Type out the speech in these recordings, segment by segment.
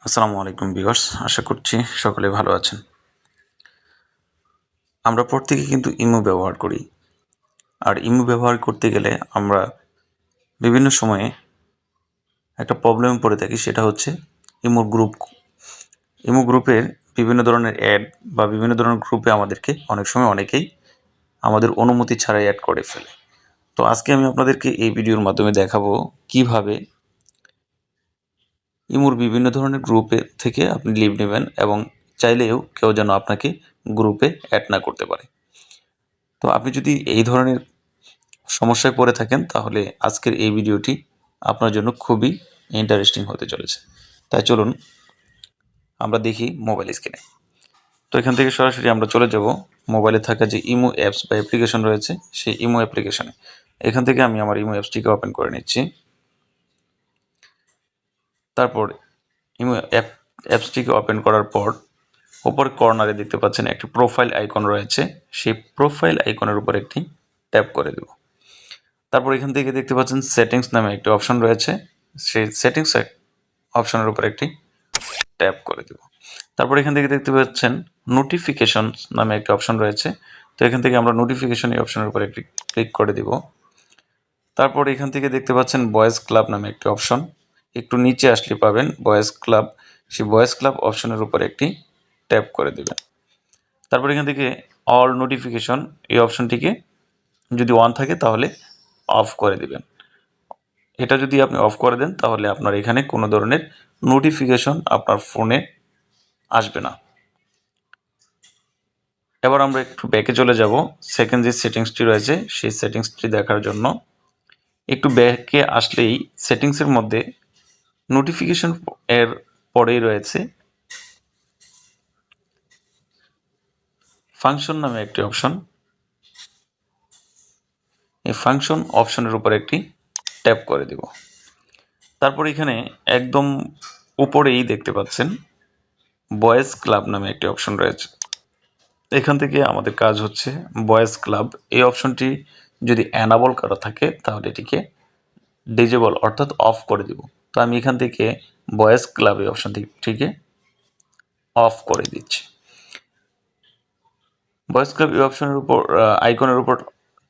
আসসালামু আলাইকুম ভিউয়ার্স, আশা করছি সকলে ভালো আছেন। আমরা প্রত্যেকে কিন্তু ইমো ব্যবহার করি। আর ইমো ব্যবহার করতে গেলে আমরা বিভিন্ন সময়ে একটা প্রবলেমে পড়ে থাকি, সেটা হচ্ছে ইমোর গ্রুপ। ইমো গ্রুপের বিভিন্ন ধরনের অ্যাড বা বিভিন্ন ধরনের গ্রুপে আমাদেরকে অনেক সময় অনেকেই আমাদের অনুমতি ছাড়াই অ্যাড করে ফেলে। তো আজকে আমি আপনাদেরকে এই ভিডিওর মাধ্যমে দেখাবো কিভাবে ইমোর বিভিন্ন ধরনের গ্রুপে থেকে আপনি লিভ নেবেন এবং চাইলেও কেউ যেন আপনাকে গ্রুপে অ্যাড না করতে পারে। তো আপনি যদি এই ধরনের সমস্যায় পড়ে থাকেন তাহলে আজকের এই ভিডিওটি আপনার জন্য খুবই ইন্টারেস্টিং হতে চলেছে। তাই চলুন আমরা দেখি মোবাইল স্ক্রিনে। তো এখান থেকে সরাসরি আমরা চলে যাব মোবাইলে থাকা যে ইমো অ্যাপস বা অ্যাপ্লিকেশন রয়েছে সেই ইমো অ্যাপ্লিকেশনে। এখান থেকে আমি আমার ইমো অ্যাপসটিকে ওপেন করে নিচ্ছি। তারপর ইমো অ্যাপসটিকে ওপেন করার পর উপর কর্নারে দেখতে পাচ্ছেন একটি প্রোফাইল আইকন রয়েছে, সেই প্রোফাইল আইকনের উপর একটি ট্যাপ করে দেব। তারপর এখান থেকে দেখতে পাচ্ছেন সেটিংস নামে একটি অপশন রয়েছে, সেই সেটিংস অপশনের উপর একটি ট্যাপ করে দেব। তারপর এখান থেকে দেখতে পাচ্ছেন নোটিফিকেশন নামে একটি অপশন রয়েছে, তো এখান থেকে আমরা নোটিফিকেশন এই অপশনের উপর একটি ক্লিক করে দিব। তারপর এখান থেকে দেখতে পাচ্ছেন ভয়েস ক্লাব নামে একটি অপশন, একটু নিচে আসলে পাবেন ভয়েস ক্লাব, সেই ভয়েস ক্লাব অপশনের উপর একটি ট্যাপ করে দেবেন। তারপর এখান থেকে অল নোটিফিকেশন এই অপশনটিকে যদি অন থাকে তাহলে অফ করে দিবেন। এটা যদি আপনি অফ করে দেন তাহলে আপনার এখানে কোনো ধরনের নোটিফিকেশন আপনার ফোনে আসবে না। এবার আমরা একটু ব্যাকে চলে যাব, সেকেন্ড যে সেটিংসটি রয়েছে সেই সেটিংসটি দেখার জন্য। একটু ব্যাকে আসলেই সেটিংসের মধ্যে নোটিফিকেশন এর পরেই রয়েছে ফাংশন নামে একটি অপশন, এই ফাংশন অপশনের উপর একটি ট্যাপ করে দিব। তারপর এখানে একদম উপরেই দেখতে পাচ্ছেন ভয়েস ক্লাব নামে একটি অপশন রয়েছে, এখান থেকে আমাদের কাজ হচ্ছে ভয়েস ক্লাব এই অপশনটি যদি অ্যানাবল করা থাকে তাহলে এটিকে ডিজেবল অর্থাৎ অফ করে দিব। তো আমি এখান থেকে ভয়েস ক্লাব এই অপশনটিকে অফ করে দিচ্ছি। ভয়েস ক্লাব এই অপশনের উপর আইকনের উপর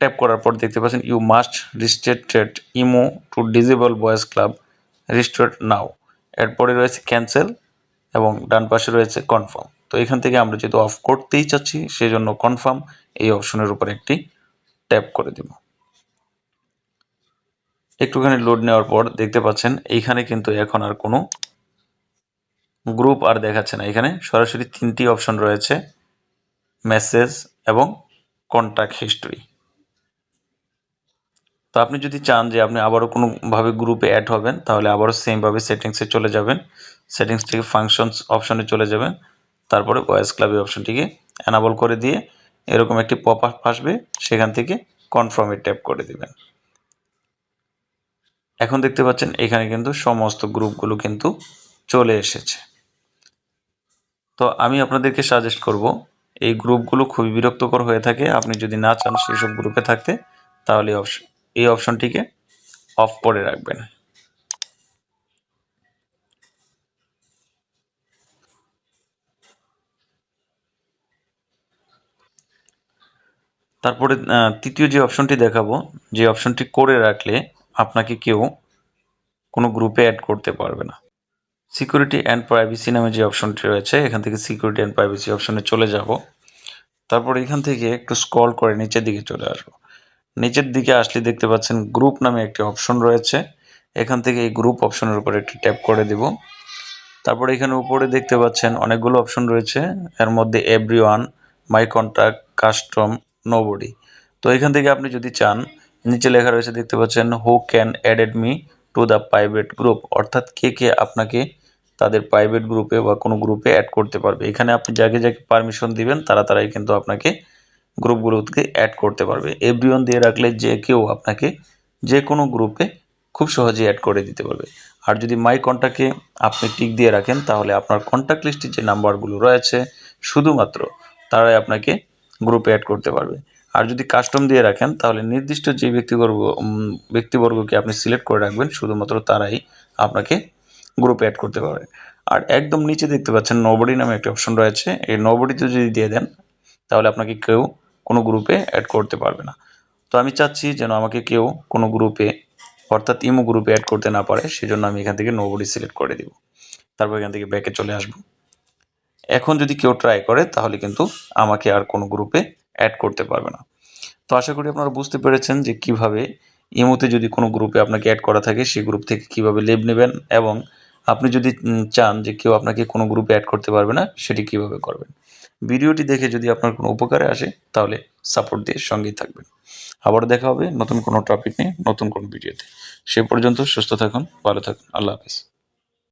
ট্যাপ করার পর দেখতে পাচ্ছেন you must restricted Imo to disable voice club restore now, এরপরে রয়েছে ক্যান্সেল এবং ডান পাশে রয়েছে কনফার্ম। তো এখান থেকে আমরা যেহেতু অফ করতেই চাচ্ছি সেই জন্য কনফার্ম এই অপশনের উপর একটি ট্যাপ করে দেব। একটুখানি লোড নেওয়ার পর দেখতে পাচ্ছেন এইখানে কিন্তু এখন আর কোনো গ্রুপ আর দেখাচ্ছে না, এখানে সরাসরি তিনটি অপশন রয়েছে, মেসেজ এবং কন্ট্যাক্ট হিস্ট্রি। তো আপনি যদি চান যে আপনি আবারও কোনোভাবে গ্রুপে অ্যাড হবেন তাহলে আবারও সেমভাবে সেটিংসে চলে যাবেন, সেটিংস থেকে ফাংশনস অপশনে চলে যাবেন, তারপরে ভয়েস ক্লাব এই অপশনটিকে অ্যানাবল করে দিয়ে এরকম একটি পপ আপ আসবে, সেখান থেকে কনফার্মে ট্যাপ করে দিবেন। এখন দেখতে পাচ্ছেন এখানে কিন্তু সমস্ত গ্রুপগুলো কিন্তু চলে এসেছে। তো আমি আপনাদেরকে সাজেস্ট করব, এই গ্রুপগুলো খুবই বিরক্তকর হয়ে থাকে, আপনি যদি না চান সেসব গ্রুপে থাকতে তাহলে এই অপশনটিকে অফ করে রাখবেন। তারপরে তৃতীয় যে অপশনটি দেখাবো, যে অপশনটি করে রাখলে আপনাকে কেউ কোনো গ্রুপে অ্যাড করতে পারবে না। সিকিউরিটি অ্যান্ড প্রাইভেসি নামে যে অপশনটি রয়েছে এখান থেকে সিকিউরিটি অ্যান্ড প্রাইভেসি অপশনে চলে যাব। তারপর এখান থেকে একটু স্ক্রল করে নিচের দিকে চলে আসবো। নিচের দিকে আসলে দেখতে পাচ্ছেন গ্রুপ নামে একটি অপশন রয়েছে, এখান থেকে এই গ্রুপ অপশনের উপর একটি ট্যাপ করে দেব। তারপরে এখানে উপরে দেখতে পাচ্ছেন অনেকগুলো অপশন রয়েছে, এর মধ্যে এভরিওয়ান, মাই কন্ট্যাক্ট, কাস্টম, নোবডি। তো এখান থেকে আপনি যদি চান, নিচে লেখা রয়েছে দেখতে পাচ্ছেন who can added me to the private group, অর্থাৎ কে কে আপনাকে তাদের প্রাইভেট গ্রুপে বা কোনো গ্রুপে অ্যাড করতে পারবে। এখানে আপনি যাকে যাকে পারমিশন দিবেন তারাই কিন্তু আপনাকে গ্রুপগুলোতে অ্যাড করতে পারবে। এভরিওয়ান দিয়ে রাখলে যে কেউ আপনাকে যে কোনো গ্রুপে খুব সহজেই অ্যাড করে দিতে পারবে। আর যদি মাই কন্ট্যাক্টে আপনি টিক দিয়ে রাখেন তাহলে আপনার কন্ট্যাক্ট লিস্টে যে নাম্বারগুলো রয়েছে শুধুমাত্র তারাই আপনাকে গ্রুপে অ্যাড করতে পারবে। আর যদি কাস্টম দিয়ে রাখেন তাহলে নির্দিষ্ট যে ব্যক্তিবর্গকে আপনি সিলেক্ট করে রাখবেন শুধুমাত্র তারাই আপনাকে গ্রুপে অ্যাড করতে পারবে। আর একদম নিচে দেখতে পাচ্ছেন নোবডি নামে একটা অপশন রয়েছে, এই নোবডিতে যদি দিয়ে দেন তাহলে আপনাকে কেউ কোনো গ্রুপে অ্যাড করতে পারবে না। তো আমি চাচ্ছি যেন আমাকে কেউ কোনো গ্রুপে অর্থাৎ ইমো গ্রুপে অ্যাড করতে না পারে, সেজন্য আমি এখান থেকে নোবডি সিলেক্ট করে দিব। তারপর এখান থেকে ব্যাকে চলে আসব। এখন যদি কেউ ট্রাই করে তাহলে কিন্তু আমাকে আর কোনো গ্রুপে অ্যাড করতে পারবে না। তো আশা করি আপনারা বুঝতে পেরেছেন যে কিভাবে ইমোতে যদি কোনো গ্রুপে আপনাকে অ্যাড করা থাকে সেই গ্রুপ থেকে কিভাবে লিভ নেবেন, এবং আপনি যদি চান যে কেউ আপনাকে কোনো গ্রুপে অ্যাড করতে পারবে না সেটি কিভাবে করবেন। ভিডিওটি দেখে যদি আপনার কোনো উপকারে আসে তাহলে সাপোর্ট দিয়ে সঙ্গেই থাকবেন। আবারও দেখা হবে নতুন কোনো টপিক নিয়ে নতুন কোনো ভিডিওতে। সে পর্যন্ত সুস্থ থাকুন, ভালো থাকুন। আল্লাহ হাফেজ।